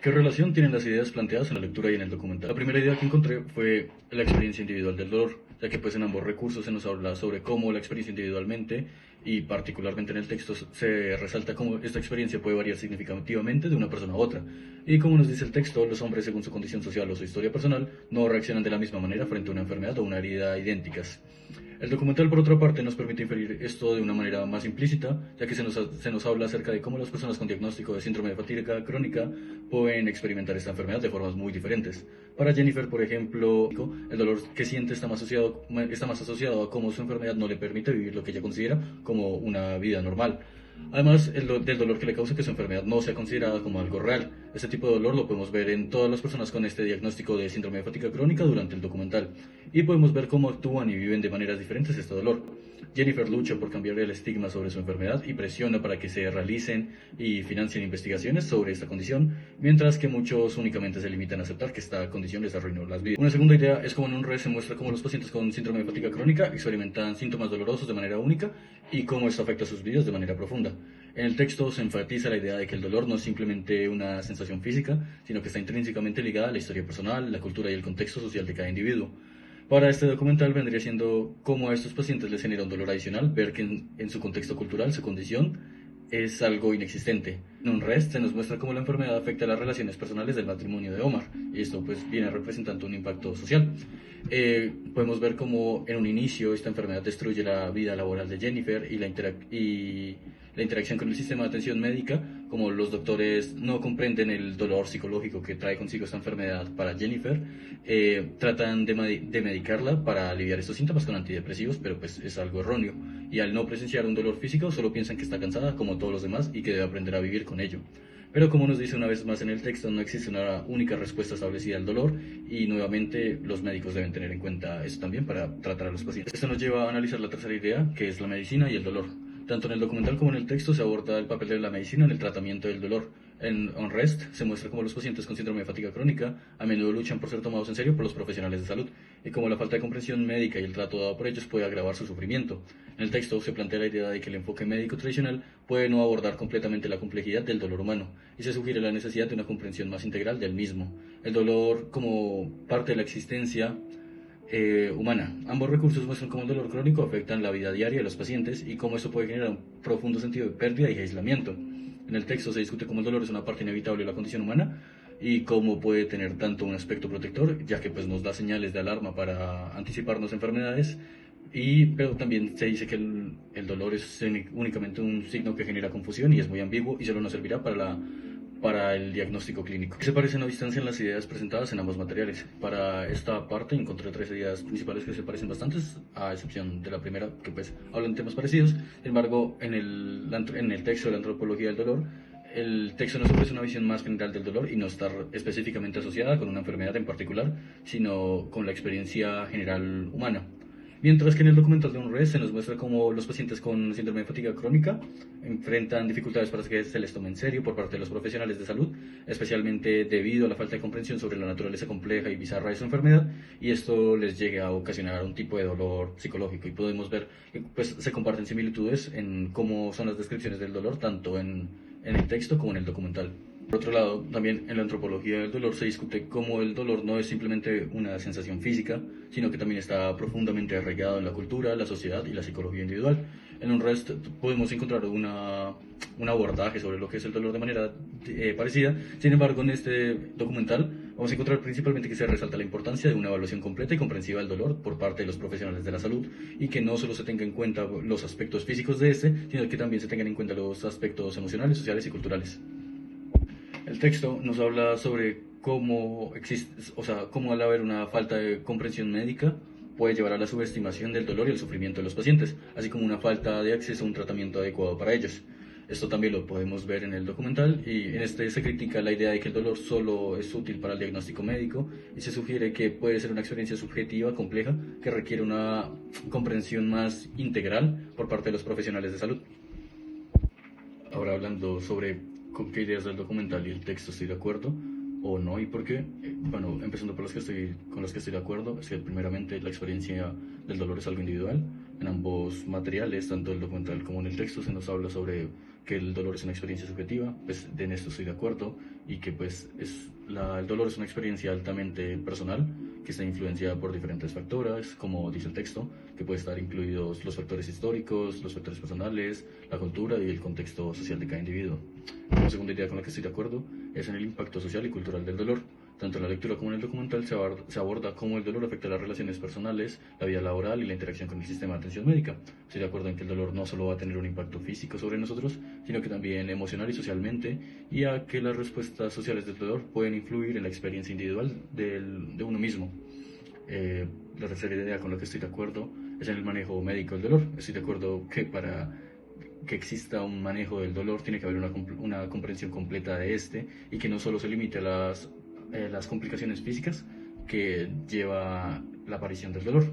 ¿Qué relación tienen las ideas planteadas en la lectura y en el documental? La primera idea que encontré fue la experiencia individual del dolor, ya que pues en ambos recursos se nos habla sobre cómo la experiencia individualmente y particularmente en el texto se resalta cómo esta experiencia puede variar significativamente de una persona a otra. Y como nos dice el texto, los hombres según su condición social o su historia personal no reaccionan de la misma manera frente a una enfermedad o una herida idénticas. El documental, por otra parte, nos permite inferir esto de una manera más implícita, ya que se nos habla acerca de cómo las personas con diagnóstico de síndrome de fatiga crónica pueden experimentar esta enfermedad de formas muy diferentes. Para Jennifer, por ejemplo, el dolor que siente está más asociado a cómo su enfermedad no le permite vivir lo que ella considera como una vida normal. Además, del dolor que le causa que su enfermedad no sea considerada como algo real. Este tipo de dolor lo podemos ver en todas las personas con este diagnóstico de síndrome de fatiga crónica durante el documental. Y podemos ver cómo actúan y viven de maneras diferentes este dolor. Jennifer lucha por cambiar el estigma sobre su enfermedad y presiona para que se realicen y financien investigaciones sobre esta condición, mientras que muchos únicamente se limitan a aceptar que esta condición les arruinó las vidas. Una segunda idea es cómo en un red se muestra cómo los pacientes con síndrome de fatiga crónica experimentan síntomas dolorosos de manera única y cómo esto afecta sus vidas de manera profunda. En el texto se enfatiza la idea de que el dolor no es simplemente una sensación física, sino que está intrínsecamente ligada a la historia personal, la cultura y el contexto social de cada individuo. Para este documental vendría siendo cómo a estos pacientes les genera un dolor adicional ver que en su contexto cultural su condición es algo inexistente. En un rest se nos muestra cómo la enfermedad afecta las relaciones personales del matrimonio de Omar, y esto pues viene representando un impacto social. Podemos ver cómo en un inicio esta enfermedad destruye la vida laboral de Jennifer y la interacción con el sistema de atención médica, como los doctores no comprenden el dolor psicológico que trae consigo esta enfermedad para Jennifer, tratan de medicarla para aliviar estos síntomas con antidepresivos, pero pues es algo erróneo. Y al no presenciar un dolor físico, solo piensan que está cansada como todos los demás y que debe aprender a vivir con ello. Pero como nos dice una vez más en el texto, no existe una única respuesta establecida al dolor y nuevamente los médicos deben tener en cuenta eso también para tratar a los pacientes. Esto nos lleva a analizar la tercera idea, que es la medicina y el dolor. Tanto en el documental como en el texto se aborda el papel de la medicina en el tratamiento del dolor. En Unrest se muestra cómo los pacientes con síndrome de fatiga crónica a menudo luchan por ser tomados en serio por los profesionales de salud y cómo la falta de comprensión médica y el trato dado por ellos puede agravar su sufrimiento. En el texto se plantea la idea de que el enfoque médico tradicional puede no abordar completamente la complejidad del dolor humano y se sugiere la necesidad de una comprensión más integral del mismo. El dolor como parte de la existencia humana. Ambos recursos muestran cómo el dolor crónico afecta la vida diaria de los pacientes y cómo esto puede generar un profundo sentido de pérdida y aislamiento. En el texto se discute cómo el dolor es una parte inevitable de la condición humana y cómo puede tener tanto un aspecto protector, ya que pues nos da señales de alarma para anticiparnos enfermedades, pero también se dice que el dolor es únicamente un signo que genera confusión y es muy ambiguo y solo nos servirá para el diagnóstico clínico. Se parecen a distancia en las ideas presentadas en ambos materiales. Para esta parte encontré tres ideas principales que se parecen bastante, a excepción de la primera, que pues hablan de temas parecidos. Sin embargo, en el texto de la antropología del dolor, el texto nos ofrece una visión más general del dolor y no está específicamente asociada con una enfermedad en particular, sino con la experiencia general humana. Mientras que en el documental de Unrest se nos muestra cómo los pacientes con síndrome de fatiga crónica enfrentan dificultades para que se les tome en serio por parte de los profesionales de salud, especialmente debido a la falta de comprensión sobre la naturaleza compleja y bizarra de su enfermedad, y esto les llegue a ocasionar un tipo de dolor psicológico. Y podemos ver que pues, se comparten similitudes en cómo son las descripciones del dolor, tanto en el texto como en el documental. Por otro lado, también en la antropología del dolor se discute cómo el dolor no es simplemente una sensación física, sino que también está profundamente arraigado en la cultura, la sociedad y la psicología individual. En Unrest podemos encontrar un abordaje sobre lo que es el dolor de manera parecida. Sin embargo, en este documental vamos a encontrar principalmente que se resalta la importancia de una evaluación completa y comprensiva del dolor por parte de los profesionales de la salud y que no solo se tenga en cuenta los aspectos físicos de este, sino que también se tengan en cuenta los aspectos emocionales, sociales y culturales. El texto nos habla sobre cómo cómo al haber una falta de comprensión médica puede llevar a la subestimación del dolor y el sufrimiento de los pacientes, así como una falta de acceso a un tratamiento adecuado para ellos. Esto también lo podemos ver en el documental y en este se critica la idea de que el dolor solo es útil para el diagnóstico médico y se sugiere que puede ser una experiencia subjetiva, compleja, que requiere una comprensión más integral por parte de los profesionales de salud. Ahora hablando sobre con qué ideas del documental y el texto estoy de acuerdo o no y por qué. Bueno, empezando por con los que estoy de acuerdo, es que primeramente la experiencia del dolor es algo individual, En ambos materiales, tanto el documental como en el texto, se nos habla sobre que el dolor es una experiencia subjetiva, pues en esto estoy de acuerdo, y que pues el dolor es una experiencia altamente personal, que está influenciada por diferentes factores, como dice el texto, que puede estar incluidos los factores históricos, los factores personales, la cultura y el contexto social de cada individuo. Como segunda idea con la que estoy de acuerdo es en el impacto social y cultural del dolor. Tanto en la lectura como en el documental se aborda cómo el dolor afecta las relaciones personales, la vida laboral y la interacción con el sistema de atención médica. Estoy de acuerdo en que el dolor no solo va a tener un impacto físico sobre nosotros, sino que también emocional y socialmente, y a que las respuestas sociales del dolor pueden influir en la experiencia individual de uno mismo. La tercera idea con la que estoy de acuerdo es en el manejo médico del dolor. Estoy de acuerdo que para que exista un manejo del dolor tiene que haber una comprensión completa de este, y que no solo se limite a las complicaciones físicas que lleva la aparición del dolor.